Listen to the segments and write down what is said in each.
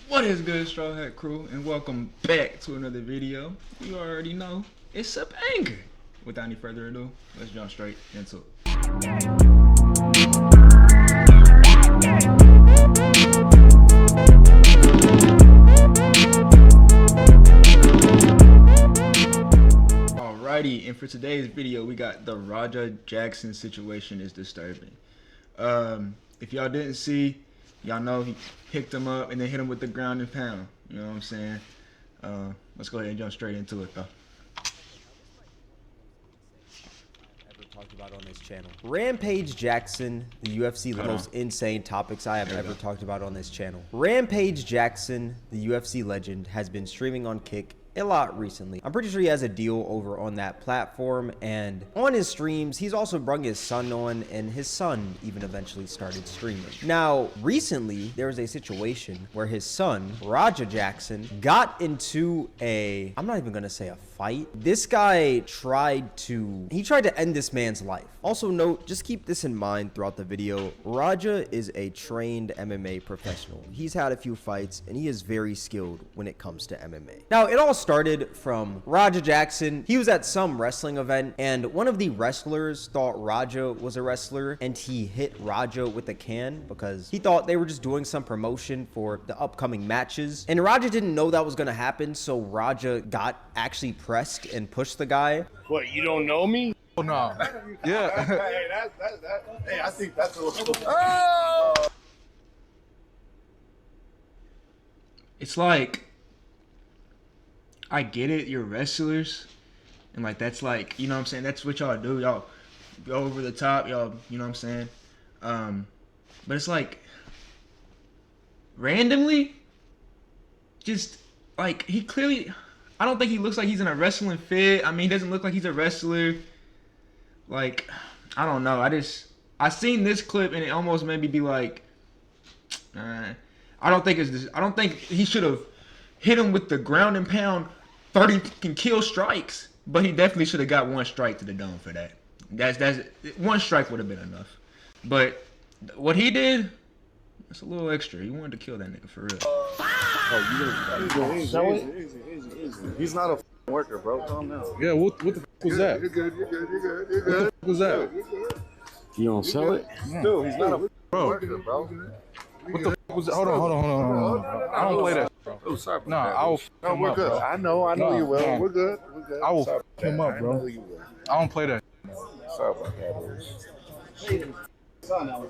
What is good, Straw Hat Crew, and welcome back to another video. You already know it's a banger. Without any further ado, let's jump straight into it. Alrighty, and for today's video, we got the Raja Jackson situation is disturbing. If y'all didn't see, y'all know he picked him up and then hit him with the ground and pound. You know what I'm saying? Let's go ahead and jump straight into it, though. Talked about on this channel. Rampage Jackson, the UFC, the most insane topics I have ever talked about on this channel. Rampage Jackson, the UFC legend, has been streaming on Kick a lot recently. I'm pretty sure he has a deal over on that platform, and on his streams he's also brought his son on, and his son even eventually started streaming. Now recently there was a situation where his son Raja Jackson got into a, I'm not even gonna say a fight. This guy tried to end this man's life. Also note, just keep this in mind throughout the video, Raja is a trained MMA professional. He's had a few fights and he is very skilled when it comes to MMA. Now it all started from Raja Jackson. He was at some wrestling event and one of the wrestlers thought Raja was a wrestler, and he hit Raja with a can because he thought they were just doing some promotion for the upcoming matches. And Raja didn't know that was gonna happen, so Raja got actually pressed and pushed the guy. What, you don't know me? Oh, no. Yeah. Hey, I think that's a little... Oh! It's like, I get it, you're wrestlers, and like that's like, you know what I'm saying, that's what y'all do. Y'all go over the top, y'all, you know what I'm saying? But it's like, randomly, just like, he clearly, I don't think he looks like he's in a wrestling fit. I mean, he doesn't look like he's a wrestler. Like, I don't know. I seen this clip and it almost made me be like, I don't think it's this. I don't think he should have hit him with the ground and pound 30 can kill strikes, but he definitely should have got one strike to the dome for that. That's one strike would have been enough. But what he did, it's a little extra. He wanted to kill that nigga for real. Easy. He's not a worker, bro. Calm down. Yeah, what the f was that? You're good. What the f was that? You don't sell it? Dude, he's not a worker, bro. What the f was that? Hold on. I don't play that, bro. Oh, sorry. No, I will f No, him we're up, good. bro. I know you will. No. We're good. I will Sorry f him up, bro. I know you will. I don't play that. Sorry about that.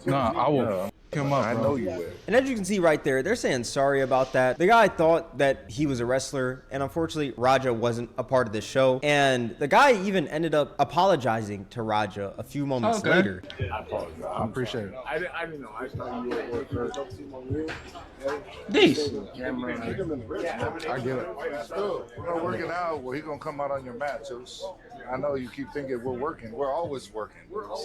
Nah, I will f him up, I bro. know you will. And as you can see right there, they're saying sorry about that. The guy thought that he was a wrestler, and unfortunately, Raja wasn't a part of the show. And the guy even ended up apologizing to Raja a few moments later. I appreciate it. I didn't know. I thought you were a worker. This. I get it. We're not working out. Well, he's gonna come out on your matches. I know you keep thinking we're working. We're always working.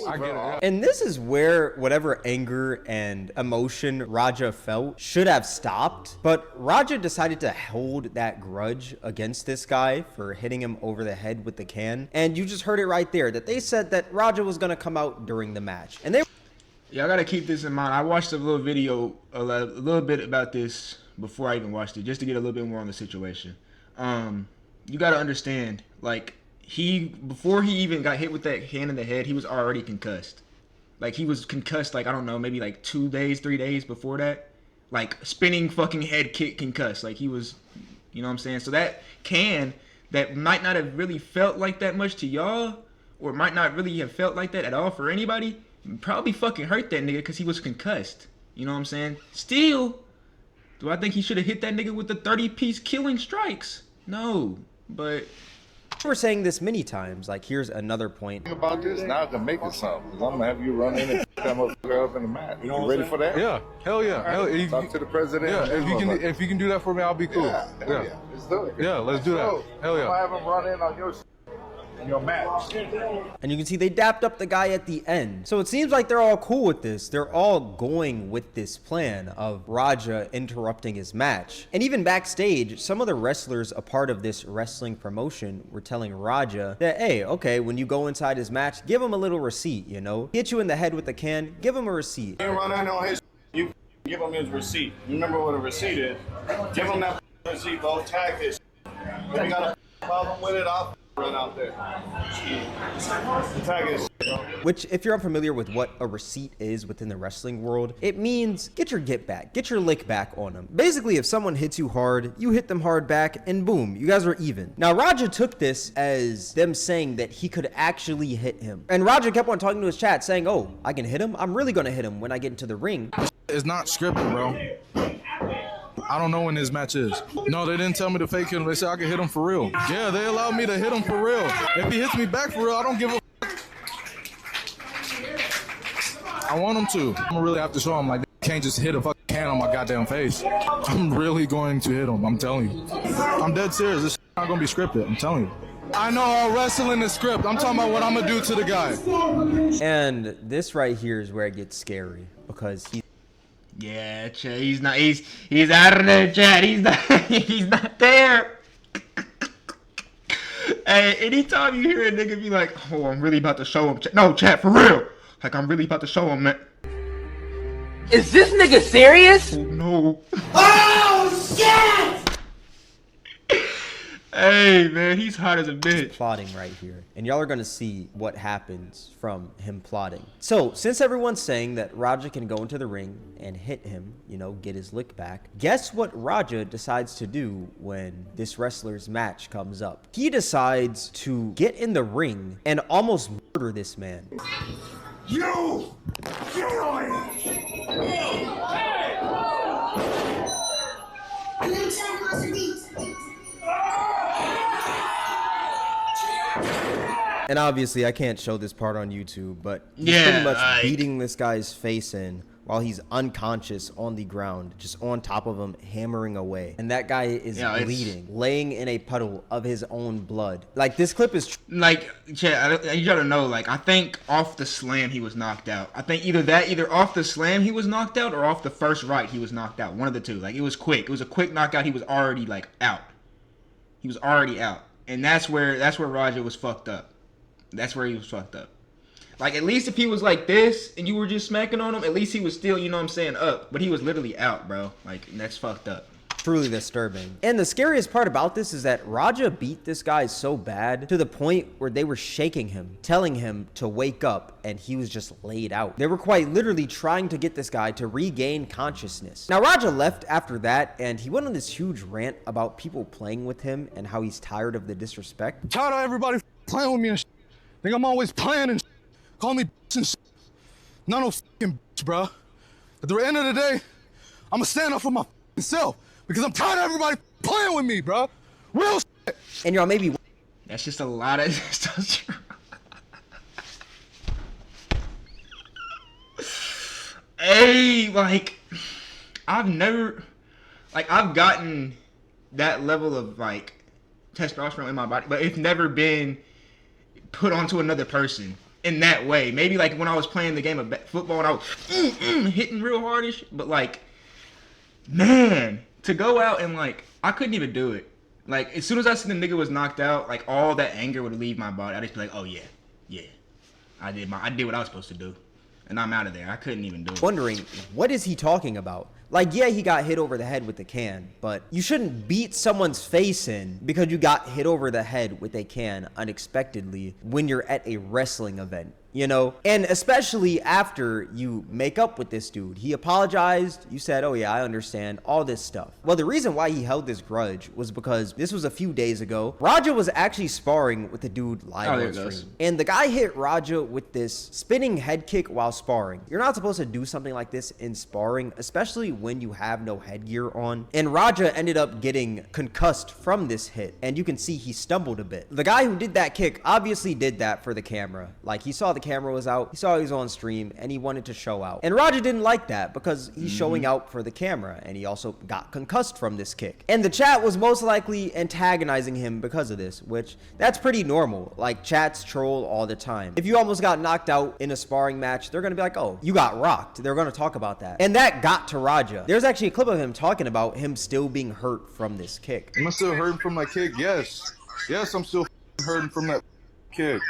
I get it. Yeah. And this is where whatever anger and emotion Raja felt should have stopped. But Raja decided to hold that grudge against this guy for hitting him over the head with the can. And you just heard it right there that they said that Raja was going to come out during the match. And they... Y'all gotta keep this in mind. I watched a little video, a little bit about this before I even watched it, just to get a little bit more on the situation. You gotta understand, like, before he even got hit with that hand in the head, he was already concussed. Like, he was concussed, like, I don't know, maybe like 2 days, 3 days before that. Like, spinning fucking head kick concussed. Like, he was, you know what I'm saying? So that can, that might not have really felt like that much to y'all, or might not really have felt like that at all for anybody, probably fucking hurt that nigga because he was concussed. You know what I'm saying? Still, do I think he should have hit that nigga with the 30-piece killing strikes? No, but... We're saying this many times. Like, here's another point. Think about this, now I can make it something. I'm gonna have you run in and come up in the mat. You ready for that? Yeah. Hell yeah. Hell, Talk to the president. Yeah. If you can do that for me, I'll be cool. Yeah. Let's do it. Yeah. Let's do that. Hell I'm gonna yeah. have him run in on your match. And you can see they dapped up the guy at the end. So it seems like they're all cool with this. They're all going with this plan of Raja interrupting his match. And even backstage, some of the wrestlers a part of this wrestling promotion were telling Raja that, hey, okay, when you go inside his match, give him a little receipt, you know? Hit you in the head with the can, give him a receipt. You run in on his, you give him his receipt. You remember what a receipt is? Give him that gazebo, tag his. If you got a problem with it, I'll run out there. Tag his. Which, if you're unfamiliar with what a receipt is within the wrestling world, it means get your get back, get your lick back on them. Basically, if someone hits you hard, you hit them hard back, and boom, you guys are even. Now, Raja took this as them saying that he could actually hit him. And Raja kept on talking to his chat saying, oh, I can hit him? I'm really gonna hit him when I get into the ring. It's not scripted, bro. I don't know when this match is. No, they didn't tell me to fake hit him. They said I could hit him for real. Yeah, they allowed me to hit him for real. If he hits me back for real, I don't give a I want him to. I'm gonna really have to show him, like, they can't just hit a fucking can on my goddamn face. I'm really going to hit him, I'm telling you. I'm dead serious. This not gonna be scripted, I'm telling you. I know all wrestling is script. I'm talking about what I'm gonna do to the guy. And this right here is where it gets scary because Yeah, Chad, he's out of there, Chad. He's not there. Hey, anytime you hear a nigga be like, oh, I'm really about to show him. No, Chad, for real. Like, I'm really about to show him, man. Is this nigga serious? Oh, no. Oh, shit! Hey, man, he's hot as a bitch. plotting right here, and y'all are gonna see what happens from him plotting. So since everyone's saying that Raja can go into the ring and hit him, you know, get his lick back, guess what Raja decides to do when this wrestler's match comes up? He decides to get in the ring and almost murder this man. You! And obviously I can't show this part on YouTube, but he's Yeah, pretty much beating this guy's face in while he's unconscious on the ground, just on top of him, hammering away. And that guy is bleeding, laying in a puddle of his own blood. Like, this clip is like, Chad, you gotta know, like, I think off the slam he was knocked out. I think either off the slam he was knocked out or off the first right he was knocked out. One of the two. Like, it was quick. It was a quick knockout. He was already, like, out. He was already out. And that's where Raja was fucked up. That's where he was fucked up. Like, at least if he was like this and you were just smacking on him, at least he was still, you know what I'm saying, up. But he was literally out, bro. Like, that's fucked up. truly disturbing. And the scariest part about this is that Raja beat this guy so bad to the point where they were shaking him, telling him to wake up, and he was just laid out. They were quite literally trying to get this guy to regain consciousness. Now, Raja left after that, and he went on this huge rant about people playing with him and how he's tired of the disrespect. I'm tired of everybody playing with me and shit. Think I'm always playing and shit. Call me and shit. Not no fucking bitch, bro. At the end of the day, I'm gonna stand up for my self because I'm tired of everybody playing with me, bro. Real shit. And y'all maybe That's just a lot of testosterone. Hey, like, I've gotten that level of, like, testosterone in my body, but it's never been put onto another person in that way. Maybe, like, when I was playing the game of football and I was hitting real hardish, but, like, man, to go out and, like, I couldn't even do it. Like, as soon as I seen the nigga was knocked out, like, all that anger would leave my body. I'd just be like, oh, yeah, I did what I was supposed to do. And I'm out of there. I couldn't even do it. wondering, what is he talking about? Like, yeah, he got hit over the head with the can, but you shouldn't beat someone's face in because you got hit over the head with a can unexpectedly when you're at a wrestling event, you know? And especially after you make up with this dude. He apologized. You said, oh yeah, I understand, all this stuff. Well, the reason why he held this grudge was because this was a few days ago. Raja was actually sparring with the dude live on stream. And the guy hit Raja with this spinning head kick while sparring. You're not supposed to do something like this in sparring, especially when you have no headgear on. And Raja ended up getting concussed from this hit, and you can see he stumbled a bit. The guy who did that kick obviously did that for the camera. Like, he saw the camera was out, he saw he was on stream, and he wanted to show out. And Raja didn't like that because he's showing out for the camera, and he also got concussed from this kick. And the chat was most likely antagonizing him because of this, which that's pretty normal. Like, chats troll all the time. If you almost got knocked out in a sparring match, they're gonna be like, oh, you got rocked. They're gonna talk about that. And that got to Raja. There's actually a clip of him talking about him still being hurt from this kick. Am I still hurting from that kick? Yes. Yes, I'm still hurting from that kick.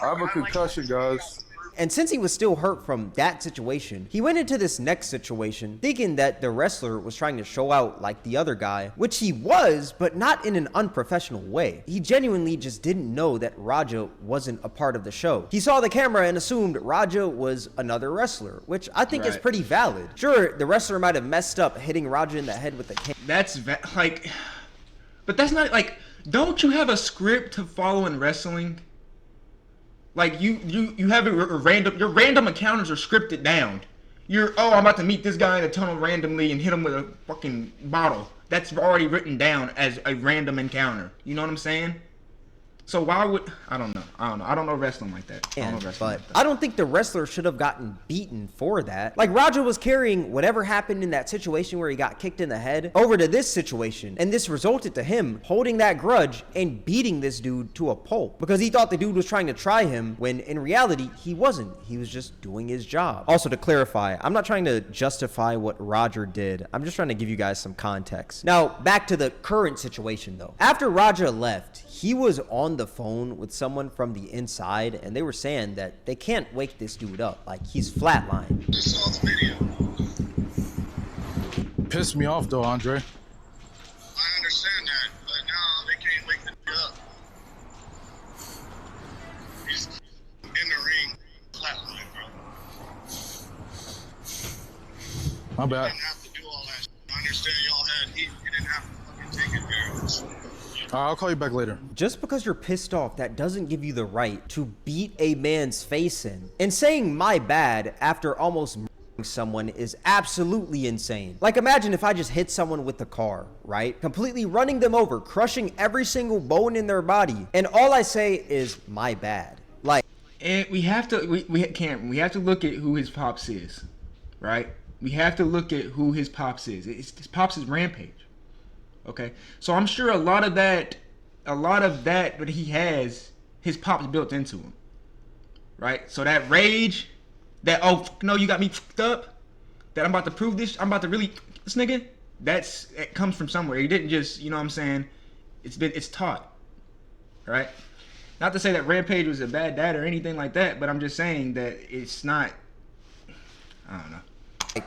I have a concussion, guys. And since he was still hurt from that situation, he went into this next situation thinking that the wrestler was trying to show out like the other guy, which he was, but not in an unprofessional way. He genuinely just didn't know that Raja wasn't a part of the show. He saw the camera and assumed Raja was another wrestler, which I think is pretty valid. Sure, the wrestler might have messed up hitting Raja in the head with the camera. That's like, but that's not like, don't you have a script to follow in wrestling? Like you have a random, your random encounters are scripted down. I'm about to meet this guy in a tunnel randomly and hit him with a fucking bottle. That's already written down as a random encounter. You know what I'm saying? So why would, I don't know. I don't know wrestling like that. I don't think the wrestler should have gotten beaten for that. Like, Raja was carrying whatever happened in that situation where he got kicked in the head over to this situation, and this resulted to him holding that grudge and beating this dude to a pulp because he thought the dude was trying to try him when in reality he wasn't. He was just doing his job. Also, to clarify, I'm not trying to justify what Raja did. I'm just trying to give you guys some context. Now, back to the current situation though. After Raja left, he was on the phone with someone from the inside, and they were saying that they can't wake this dude up. Like, he's flatlined. Pissed me off though, Andre. I understand that, but now they can't wake the dude up. He's in the ring, flatline, bro. My bad. You didn't have to do all that. I understand y'all had heat. You didn't have to fucking take it there. I'll call you back later. Just because you're pissed off, that doesn't give you the right to beat a man's face in. And saying my bad after almost murdering someone is absolutely insane. Like, imagine if I just hit someone with the car, right? Completely running them over, crushing every single bone in their body. And all I say is my bad. Like, and we have to we have to look at who his pops is, right? We have to look at who his pops is. His pops is Rampage. Okay, so I'm sure a lot of that that he has, his pops built into him, right? So that rage, that no, you got me fucked up, that I'm about to prove this, I'm about to really this nigga, it comes from somewhere. He didn't just, you know what I'm saying? It's taught, right? Not to say that Rampage was a bad dad or anything like that, but I'm just saying that it's not. I don't know.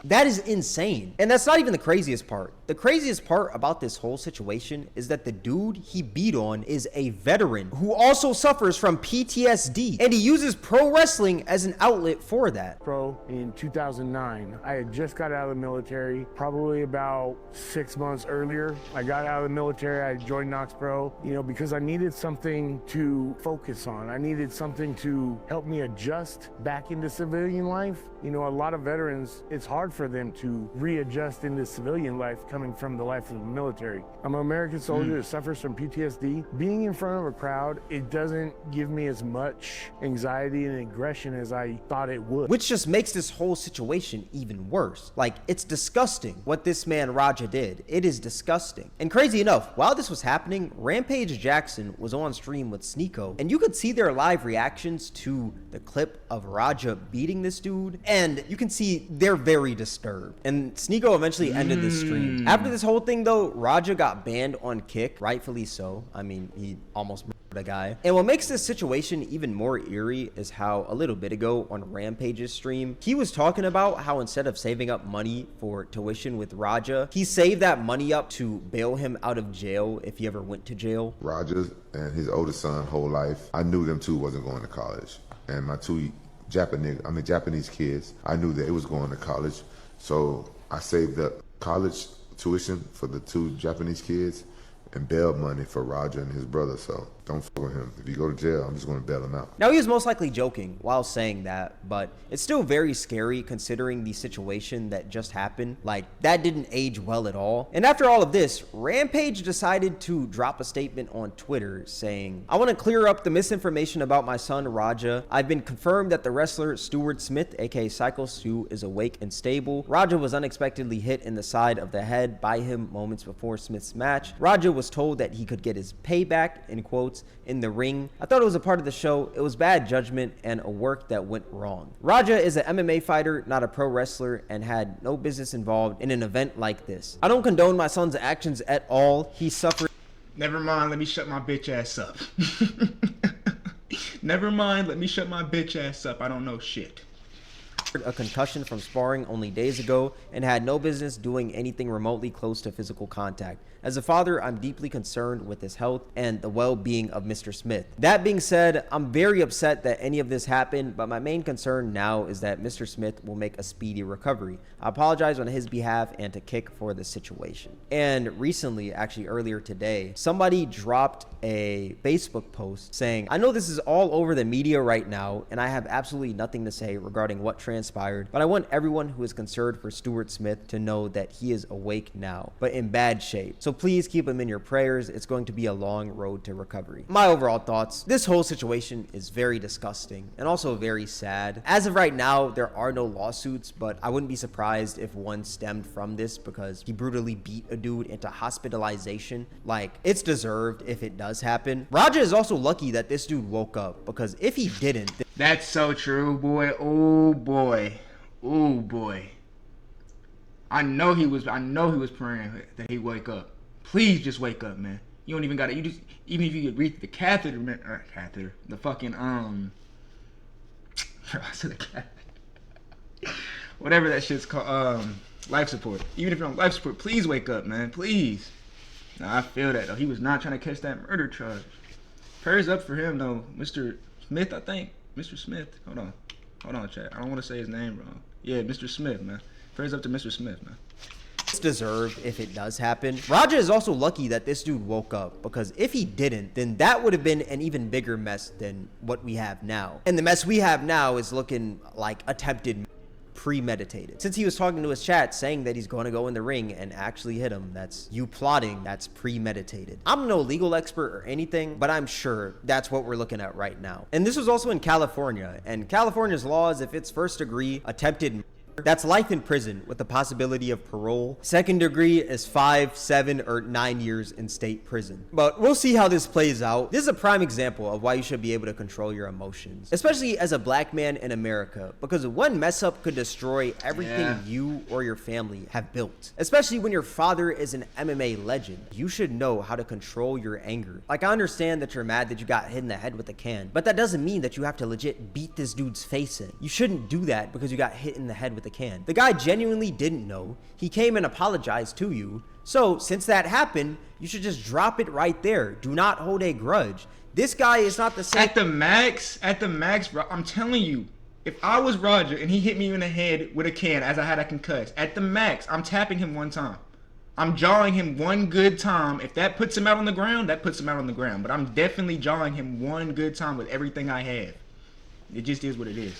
that is insane. And that's not even the craziest part. The craziest part about this whole situation is that the dude he beat on is a veteran who also suffers from PTSD, and he uses pro wrestling as an outlet for that. Pro in 2009. I had just got out of the military, probably about 6 months earlier. I got out of the military, I joined Knox Pro, because I needed something to focus on. I needed something to help me adjust back into civilian life. A lot of veterans, it's hard for them to readjust into civilian life coming from the life of the military. I'm an American soldier that suffers from PTSD. Being in front of a crowd, it doesn't give me as much anxiety and aggression as I thought it would. Which just makes this whole situation even worse. Like, it's disgusting what this man Raja did. It is disgusting. And crazy enough, while this was happening, Rampage Jackson was on stream with Sneeko, and you could see their live reactions to the clip of Raja beating this dude, and you can see they're very disturbed. And Sneeko eventually ended the stream. After this whole thing though, Raja got banned on Kick, rightfully so. I mean, he almost murdered a guy. And what makes this situation even more eerie is how a little bit ago on Rampage's stream, he was talking about how instead of saving up money for tuition with Raja, he saved that money up to bail him out of jail if he ever went to jail. Raja and his oldest son whole life, I knew them two wasn't going to college. And my two Japanese kids, I knew that it was going to college. So I saved up college tuition for the two Japanese kids and bail money for Raja and his brother. So don't fuck with him. If you go to jail, I'm just going to bail him out. Now, he was most likely joking while saying that, but it's still very scary considering the situation that just happened. Like, that didn't age well at all. And after all of this, Rampage decided to drop a statement on Twitter saying, "I want to clear up the misinformation about my son Raja. I've been confirmed that the wrestler Stuart Smith, aka Psycho Stu, is awake and stable. Raja was unexpectedly hit in the side of the head by him moments before Smith's match. Raja was told that he could get his payback, in quotes, in the ring. I thought it was a part of the show. It was bad judgment and a work that went wrong. Raja is an MMA fighter, not a pro wrestler, and had no business involved in an event like this. I don't condone my son's actions at all. He suffered." Never mind, let me shut my bitch ass up. Never mind, let me shut my bitch ass up. I don't know shit. A concussion from sparring only days ago and had no business doing anything remotely close to physical contact. As a father, I'm deeply concerned with his health and the well-being of Mr. Smith. That being said, I'm very upset that any of this happened, but my main concern now is that Mr. Smith will make a speedy recovery. I apologize on his behalf and to Kick for the situation. And recently, actually earlier today, somebody dropped a Facebook post saying, I know this is all over the media right now, and I have absolutely nothing to say regarding what transpired, but I want everyone who is concerned for Stuart Smith to know that he is awake now, but in bad shape. So please keep him in your prayers. It's going to be a long road to recovery. My overall thoughts, this whole situation is very disgusting and also very sad. As of right now, there are no lawsuits, but I wouldn't be surprised if one stemmed from this because he brutally beat a dude into hospitalization. Like, it's deserved if it does happen. Raja is also lucky that this dude woke up, because if he didn't... That's so true, boy. Oh boy. Oh boy. I know he was praying that he wake up. Please just wake up, man. You don't even gotta, you just, even if you could reach the catheter, the fucking, I said the catheter. Whatever that shit's called, life support. Even if you're on life support, please wake up, man, please. Nah, I feel that, though. He was not trying to catch that murder charge. Prayers up for him, though. Mr. Smith, I think. Mr. Smith. Hold on, chat. I don't want to say his name wrong. Yeah, Mr. Smith, man. Prayers up to Mr. Smith, man. It's deserved if it does happen. Raja is also lucky that this dude woke up, because if he didn't, then that would have been an even bigger mess than what we have now. And the mess we have now is looking like attempted premeditated. Since he was talking to his chat saying that he's going to go in the ring and actually hit him, that's you plotting, that's premeditated. I'm no legal expert or anything, but I'm sure that's what we're looking at right now. And this was also in California, and California's laws, if it's first degree attempted, that's life in prison with the possibility of parole. Second degree is 5, 7, or 9 years in state prison. But we'll see how this plays out. This is a prime example of why you should be able to control your emotions, especially as a black man in America, because one mess up could destroy everything you or your family have built. Especially when your father is an MMA legend. You should know how to control your anger. Like, I understand that you're mad that you got hit in the head with a can, but that doesn't mean that you have to legit beat this dude's face in. You shouldn't do that because you got hit in the head with a can. The guy genuinely didn't know. He came and apologized to you. So since that happened, you should just drop it right there. Do not hold a grudge. This guy is not the same. At the max, bro. I'm telling you, if I was Roger and he hit me in the head with a can as I had a concuss, at the max, I'm tapping him one time. I'm jawing him one good time. If that puts him out on the ground, that puts him out on the ground. But I'm definitely jawing him one good time with everything I have. It just is what it is.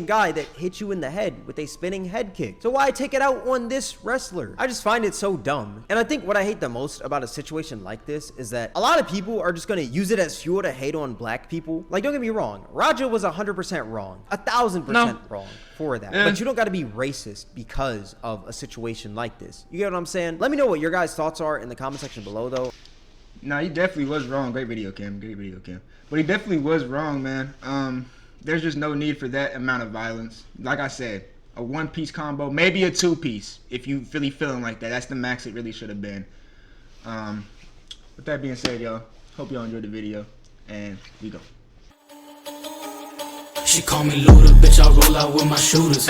Guy that hit you in the head with a spinning head kick. So why take it out on this wrestler? I just find it so dumb. And I think what I hate the most about a situation like this is that a lot of people are just gonna use it as fuel to hate on black people. Like, don't get me wrong, Raja was 100% wrong, 1,000% wrong for that. But you don't gotta be racist because of a situation like this. You get what I'm saying? Let me know what your guys' thoughts are in the comment section below, though. No, he definitely was wrong. Great video, Cam. Great video, Cam. But he definitely was wrong, man. There's just no need for that amount of violence. Like I said, a one-piece combo, maybe a two-piece if you really feeling like that. That's the max it really should have been. With that being said, y'all, hope y'all enjoyed the video, and we go. She call me Luda, bitch, I roll out with my shooters.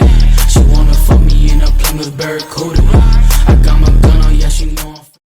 She wanna fuck me in a Plymouth Barracuda. I got my gun on, yeah, she know I'm